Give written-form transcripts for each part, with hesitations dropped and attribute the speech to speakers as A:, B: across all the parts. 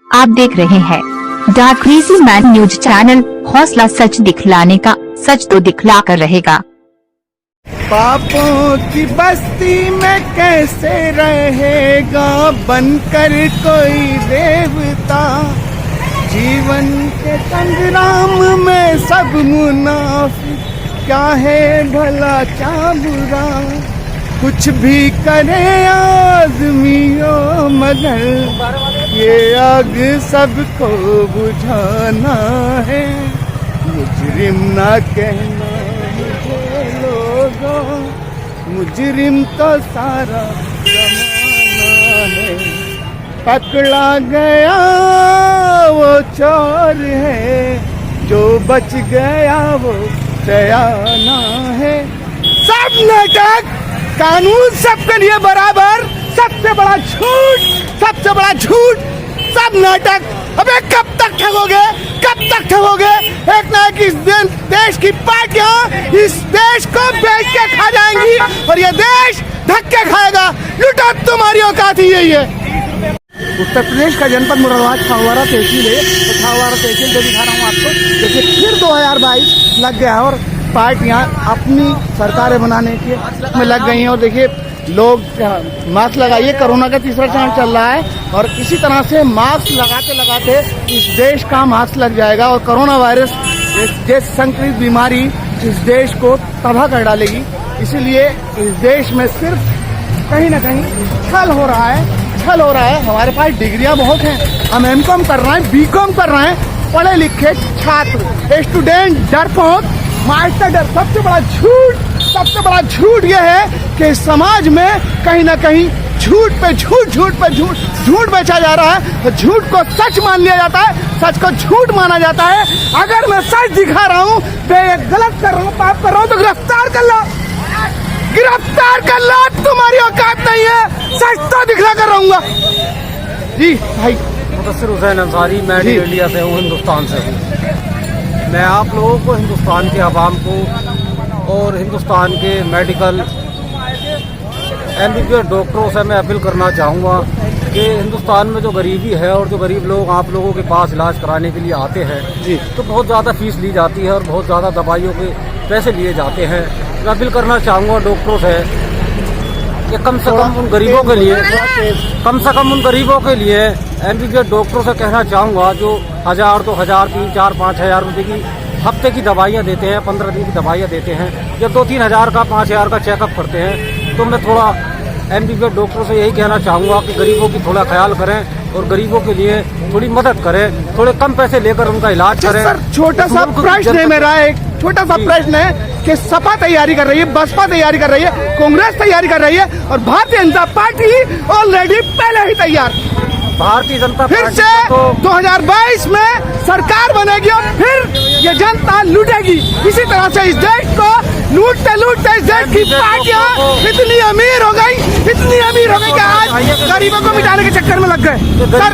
A: आप देख रहे हैं the crazy man news channel. हौसला सच दिखलाने का, सच तो दिखला कर रहेगा।
B: पापों की बस्ती में कैसे रहेगा बनकर कोई देवता। जीवन के संग्राम में सब मुनाफिक, क्या है भला क्या बुरा। कुछ भी करे आदमियों मगर ये आग सबको बुझाना है। मुजरिम ना कहना मुझे लोगों, मुजरिम तो सारा जमाना है। पकड़ा गया वो चोर है, जो बच गया वो सयाना है। सब नाटक, कानून सबके लिए बराबर, सबसे बड़ा झूठ, सबसे बड़ा झूठ, सब नाटक। अबे कब तक ठगोगे, कब तक ठगोगे। एक ना एक इस देश की पार्टियां इस देश को बेच के खा जाएंगी और ये देश धक्के खाएगा। लुटा, तुम्हारी औकात ही यही है। उत्तर प्रदेश का जनपद मुरादाबाद छावरा तहसील है, तो छावरा तहसील को दिखा रहा हूँ आपको। देखिए फिर 2022 लग गया है और पार्टियां अपनी सरकारें बनाने के में लग गई हैं। और देखिए लोग मास्क लगाइए, कोरोना का तीसरा चरण चल रहा है और इसी तरह से मास्क लगाते लगाते इस देश का मास्क लग जाएगा और कोरोना वायरस जैसी संक्रमित बीमारी इस देश को तबाह कर डालेगी। इसीलिए इस देश में सिर्फ कहीं ना कहीं छल हो रहा है, छल हो रहा है। हमारे पास डिग्रियां बहुत हैं, हम एमकॉम कर रहे हैं, बीकॉम कर रहे हैं, पढ़े लिखे छात्र, स्टूडेंट डरपोक, मास्टर डर। सबसे बड़ा झूठ, सबसे बड़ा झूठ यह है कि समाज में कहीं ना कहीं झूठ पे झूठ, झूठ पे झूठ, झूठ बेचा जा रहा है। तो झूठ को सच मान लिया जाता है, सच को झूठ माना जाता है। अगर मैं सच दिखा रहा हूँ, गलत कर रहा हूँ, पाप कर रहा हूँ, तो गिरफ्तार कर लो, गिरफ्तार कर लो। तुम्हारी औकात नहीं है, सच तो दिखला कर रहूंगा। जी भाई
C: मुदस्सिर हुसैन अंसारी, मैं इंडिया से हूँ, हिंदुस्तान से हूँ। मैं आप लोगों को, हिंदुस्तान के अवाम को और हिंदुस्तान के मेडिकल एमबीबीएस डॉक्टरों से मैं अपील करना चाहूँगा कि हिंदुस्तान में जो गरीबी है और जो गरीब लोग आप लोगों के पास इलाज कराने के लिए आते हैं जी, तो बहुत ज़्यादा फीस ली जाती है और बहुत ज़्यादा दवाइयों के पैसे लिए जाते हैं। मैं अपील करना चाहूँगा डॉक्टरों से कि कम से कम उन गरीबों के लिए, कम से कम उन गरीबों के लिए एमबीबीएस डॉक्टरों से कहना चाहूँगा जो 1000, 2000, 3, 4, 5,000 रुपये की हफ्ते की दवाइयाँ देते हैं, 15 दिन की दवाइयाँ देते हैं, या 2-3 हज़ार का, 5,000 का चेकअप करते हैं। तो मैं थोड़ा एमबीबीएस डॉक्टरों से यही कहना चाहूँगा कि गरीबों की थोड़ा ख्याल करें और गरीबों के लिए थोड़ी मदद करें, थोड़े कम पैसे लेकर उनका इलाज करें।
B: सर छोटा सा प्रश्न है मेरा, एक छोटा सा प्रश्न है कि सपा तैयारी कर रही है, बसपा तैयारी कर रही है, कांग्रेस तैयारी कर रही है और भारतीय जनता पार्टी ऑलरेडी पहले ही तैयार।
C: भारतीय जनता
B: फिर से 2022 में सरकार बनेगी और फिर ये जनता लूटेगी। इसी तरह से इस देश को लूटते लूटते इस देश की पार्टियां इतनी अमीर हो गई, इतनी अमीर हो गई कि आज गरीबों को मिटाने के चक्कर में लग गए।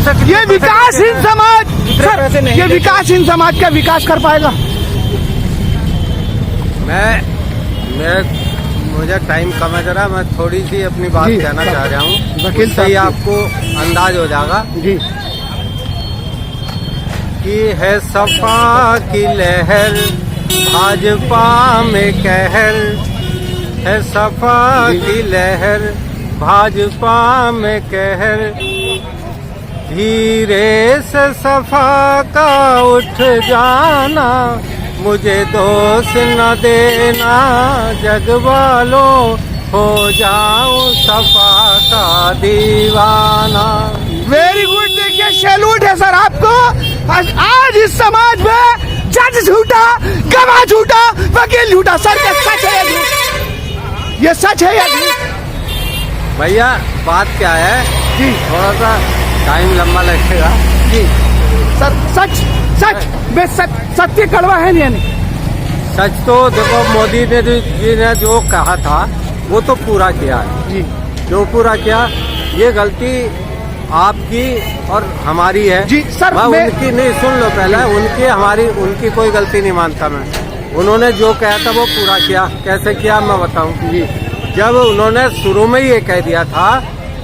B: सर ये विकासहीन समाज, सर ये विकासहीन समाज क्या विकास कर पाएगा।
C: मुझे टाइम कम है जरा, मैं थोड़ी सी अपनी बात कहना चाह रहा हूँ, वकील साहब, आपको अंदाज हो जाएगा जी कि है सपा की लहर भाजपा में कहर, है सपा की लहर भाजपा में कहर। धीरे से सपा का उठ जाना, मुझे दोष न देना, जग वालों हो जाऊं सपा का दीवाना।
B: Very good. देखिए सैल्यूट है सर आपको। आज इस समाज में जज झूठा, गवाह झूठा, वकील झूठा। सर क्या सच है या झूठ, ये सच है या झूठ।
C: भैया बात क्या है जी, थोड़ा सा टाइम लंबा लगेगा
B: जी। सर सच सच में सत्य कड़वा है नहीं।
C: सच तो देखो, मोदी जी ने जो कहा था वो तो पूरा किया है
B: जी,
C: जो पूरा किया। ये गलती आपकी और हमारी है
B: जी सर।
C: उनकी नहीं, सुन लो पहले, उनकी हमारी, उनकी कोई गलती नहीं मानता मैं। उन्होंने जो कहा था वो पूरा किया। कैसे किया मैं बताऊं जी। जब उन्होंने शुरू में ये कह दिया था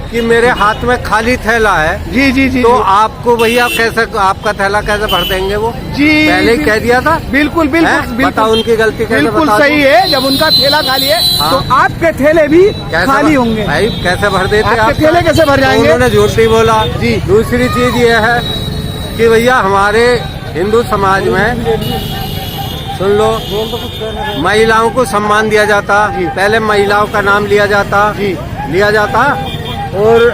D: कि मेरे हाथ में खाली थैला है
B: जी जी जी
D: तो आपको भैया कैसे आपका थैला कैसे भर देंगे वो?
B: जी
D: पहले ही कह दिया था।
B: बिल्कुल बिल्कुल
D: बताओ उनकी गलती कैसे?
B: बिल्कुल
D: बता
B: सही है। जब उनका थैला खाली है
D: हाँ।
B: तो आपके थेले भी खाली होंगे
D: भाई कैसे भर देते?
B: आपके थैले कैसे भर जाएंगे?
D: उन्होंने झूठ नहीं बोला
B: जी।
D: दूसरी चीज ये है कि भैया हमारे हिंदू समाज में सुन लो, महिलाओं को सम्मान दिया जाता, पहले महिलाओं का नाम लिया जाता और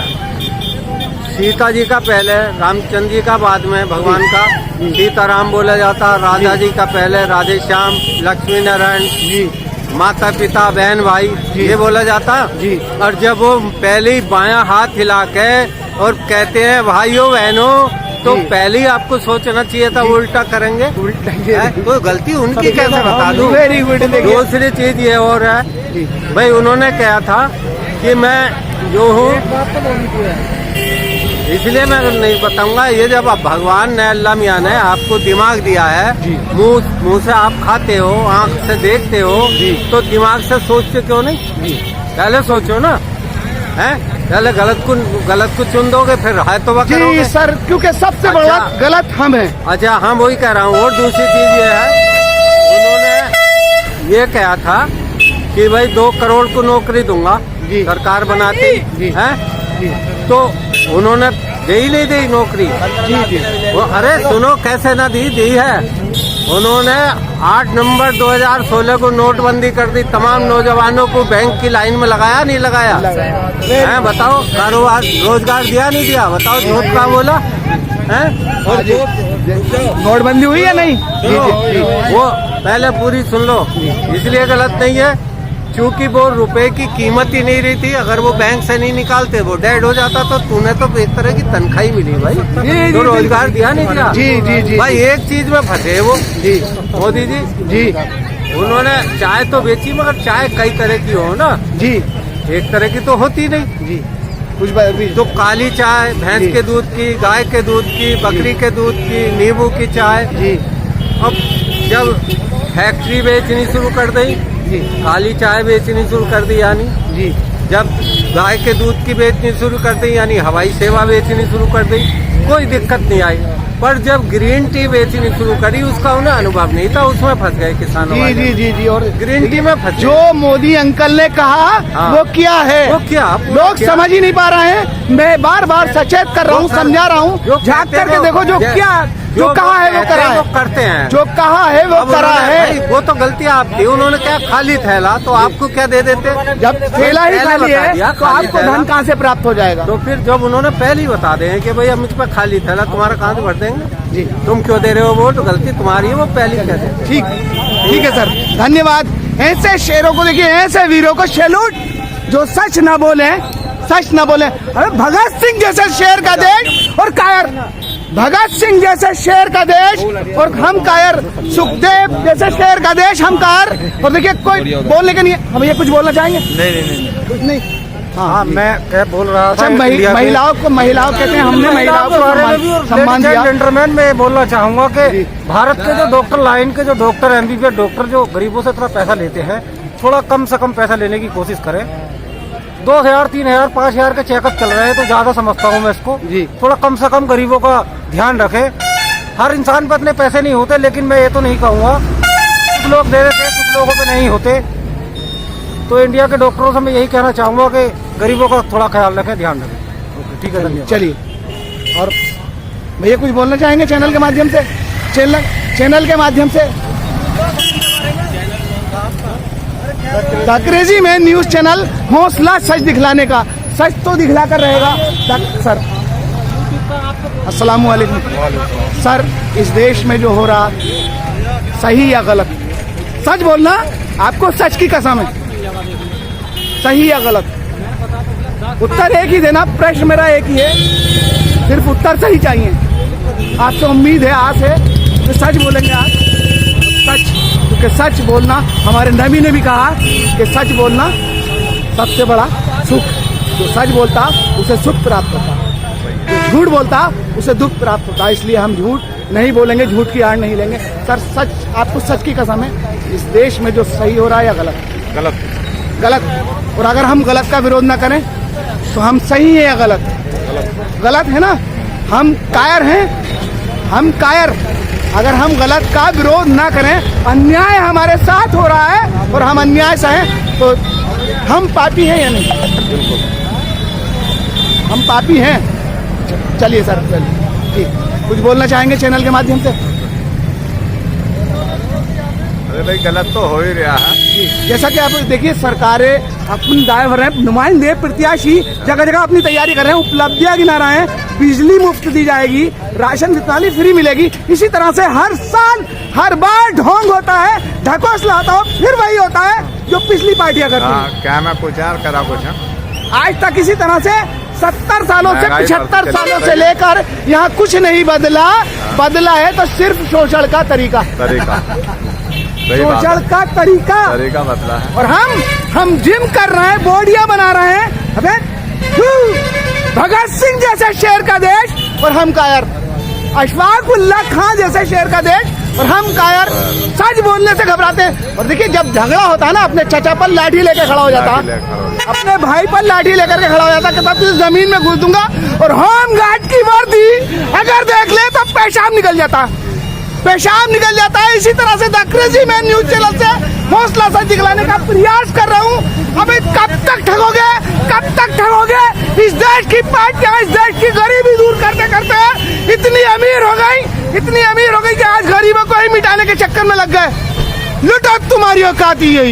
D: सीता जी का पहले, रामचंद्र जी का बाद में, भगवान का सीताराम बोला जाता, राधा जी का पहले राधे श्याम, लक्ष्मी नारायण, माता पिता बहन भाई ये बोला जाता। और जब वो पहले ही बायां हाथ हिला के और कहते हैं भाइयों बहनों, तो पहले ही आपको सोचना चाहिए था उल्टा करेंगे। तो गलती उनकी कैसे बता दूं?
B: Very good.
D: दूसरी चीज ये और है भाई, उन्होंने कहा था कि मैं जो हूँ, इसलिए मैं नहीं बताऊंगा। ये जब आप भगवान ने, अल्लाह मियां ने आपको दिमाग दिया है, मुंह से आप खाते हो, आंख से देखते हो, तो दिमाग से सोचते क्यों नहीं? पहले सोचो ना, हैं? पहले गलत को चुन दोगे फिर है तो वह करोगे।
B: सर क्योंकि सबसे बड़ा गलत हम हैं।
D: अच्छा हाँ वही कह रहा हूँ। और दूसरी चीज ये है, उन्होंने ये कहा था कि भाई 2 करोड़ को नौकरी दूंगा सरकार बनाती है, तो उन्होंने दे ही नहीं दी नौकरी। वो अरे सुनो कैसे ना दी है। उन्होंने 8 नवंबर 2016 को नोटबंदी कर दी, तमाम नौजवानों को बैंक की लाइन में लगाया नहीं लगाया? हैं बताओ, कारोबार रोजगार दिया नहीं दिया? बताओ झूठ का बोला है? और
B: नोटबंदी हुई या नहीं?
D: वो पहले पूरी सुन लो, इसलिए गलत नहीं है क्योंकि वो रुपए की कीमत ही नहीं रही थी। अगर वो बैंक से नहीं निकालते, वो डेड हो जाता, तो तूने तो एक तरह की तनख्वाही मिली भाई, तो रोजगार दिया नहीं दिया?
B: जी
D: भाई एक चीज में फंसे वो मोदी जी। उन्होंने चाय तो बेची, मगर चाय कई तरह की हो ना
B: जी,
D: एक तरह की तो होती नहीं
B: जी। कुछ
D: तो काली चाय, भैंस के दूध की, गाय के दूध की, बकरी के दूध की, नींबू की चाय जी। अब जब फैक्ट्री बेचनी शुरू कर दी, काली चाय बेचनी शुरू कर दी, यानी जी जब गाय के दूध की बेचनी शुरू कर दी, यानी हवाई सेवा बेचनी शुरू कर दी, कोई दिक्कत नहीं आई। पर जब ग्रीन टी बेचनी शुरू करी, उसका उन्हें अनुभव नहीं था, उसमें फंस गए किसानों वाले।
B: जी। और
D: ग्रीन टी में फंस
B: जो मोदी अंकल ने कहा वो क्या है?
D: वो क्या
B: लोग समझ ही नहीं पा रहे हैं। मैं बार बार सचेत कर रहा हूँ, समझा रहा हूँ, झाँक करके देखो जो कहा है वो करा है,
D: वो करते हैं,
B: जो कहा है वो करा है।
D: वो तो गलती आपकी। उन्होंने क्या खाली थैला, तो आपको क्या दे देते?
B: जब थैला ही खाली है तो आपको धन कहाँ से प्राप्त हो जाएगा?
D: तो फिर जब उन्होंने पहले ही बता दें कि भैया मुझ पर खाली थैला, तुम्हारा कहाँ से भर देंगे जी, तुम क्यों दे रहे हो वोट, गलती तुम्हारी है, वो पहले ही कहते हैं।
B: ठीक है सर, धन्यवाद। ऐसे शेरों को देखिए, ऐसे वीरों को सैल्यूट, जो सच न बोले। अरे भगत सिंह जैसे शेर का देश और कायर, भगत सिंह जैसे शेर का देश और हम कायर, सुखदेव जैसे शेर का देश हम कायर। और देखिए कोई बोलने का नहीं है। हम ये कुछ बोलना चाहेंगे? नहीं कुछ नहीं।
D: हाँ मैं क्या बोल रहा था,
B: महिलाओं कहते हैं, हमने महिलाओं को सम्मान दिया।
C: जेंटलमैन में ये बोलना चाहूंगा कि भारत के जो डॉक्टर लाइन के जो डॉक्टर, MBBS डॉक्टर जो गरीबों से इतना पैसा लेते हैं, थोड़ा कम से कम पैसा लेने की कोशिश करें। 2000, 3000, 5000 के चेकअप चल रहे हैं, तो ज्यादा समझता हूँ मैं इसको जी। थोड़ा कम से कम गरीबों का ध्यान रखें। हर इंसान पर इतने पैसे नहीं होते, लेकिन मैं ये तो नहीं कहूँगा, कुछ लोग दे देते, कुछ लोगों पे नहीं होते। तो इंडिया के डॉक्टरों से मैं यही कहना चाहूंगा कि गरीबों का थोड़ा ख्याल रखें, ध्यान रखें। ठीक है, धन्यवाद।
B: चलिए, और भैया कुछ बोलना चाहेंगे चैनल के माध्यम से? चैनल के माध्यम से क्रेजी में न्यूज चैनल, हौसला सच दिखलाने का, सच तो दिखला कर रहेगा सर। अस्सलाम वालेकुम सर। इस देश में जो हो रहा, सही या गलत? सच बोलना, आपको सच की कसम है, सही या गलत? उत्तर एक ही देना, प्रश्न मेरा एक ही है, सिर्फ उत्तर सही चाहिए। आपसे उम्मीद है, आस है कि सच बोलेंगे आप, सच, क्योंकि सच बोलना, हमारे नबी ने भी कहा कि सच बोलना सबसे बड़ा सुख। जो सच बोलता उसे सुख प्राप्त होता, जो झूठ बोलता उसे दुख प्राप्त होता। इसलिए हम झूठ नहीं बोलेंगे, झूठ की आड़ नहीं लेंगे। सर सच, आपको सच की कसम है, इस देश में जो सही हो रहा है या गलत? गलत। और अगर हम गलत का विरोध ना करें तो हम सही है या गलत? गलत है ना। हम कायर हैं, हम कायर। अगर हम गलत का विरोध ना करें, अन्याय हमारे साथ हो रहा है और हम अन्याय सहें, तो हम पापी हैं या नहीं? हम पापी हैं। चलिए सर, चलिए ठीक। कुछ बोलना चाहेंगे चैनल के माध्यम से?
E: अरे भाई गलत तो हो ही रहा है।
B: जैसा कि आप देखिए, सरकारें अपनी दाएं भर रहे हैं, नुमाइंदे प्रत्याशी जगह जगह अपनी तैयारी कर रहे हैं, उपलब्धियां गिना रहे हैं, बिजली मुफ्त दी जाएगी, राशन वितरणी फ्री मिलेगी। इसी तरह से हर साल हर बार ढोंग होता है, ढकोसला होता है, फिर वही होता है जो पिछली पार्टियां करती हैं।
E: हाँ, क्या मैं पूछा और करा पूछा।
B: आज तक इसी तरह से 70 सालों से,
E: महंगाई
B: 75
E: बढ़ती
B: सालों
E: चली
B: से लेकर यहाँ कुछ नहीं बदला। बदला है तो सिर्फ शोषण का तरीका, शोषण का तरीका
E: बदला है।
B: और हम जिम कर रहे हैं, बॉडियां बना रहे हैं। अबे भगत सिंह जैसे शेर का देश और हम कायर, अशफाक उल्लाह खान जैसे शेर का देश और हम कायर, सच बोलने से घबराते हैं। और देखिए, जब झगड़ा होता है ना, अपने चचा पर लाठी लेकर खड़ा हो जाता, अपने भाई पर लाठी लेकर के खड़ा हो जाता कि तब तुझे जमीन में घुस दूंगा। और होम गार्ड की वर्दी अगर देख ले तो पेशाब निकल जाता, पेशाब निकल जाता है। इसी तरह से the crazy man news channel से हौसला सच दिखलाने का प्रयास कर रहा हूँ। अबे कब तक ठगोगे, कब तक ठगोगे? इस देश की पार्टियां इस देश की गरीबी दूर करते करते इतनी अमीर हो गई कि आज गरीबों को ही मिटाने के चक्कर में लग गए। लुटो, तुम्हारी औकात ही यही।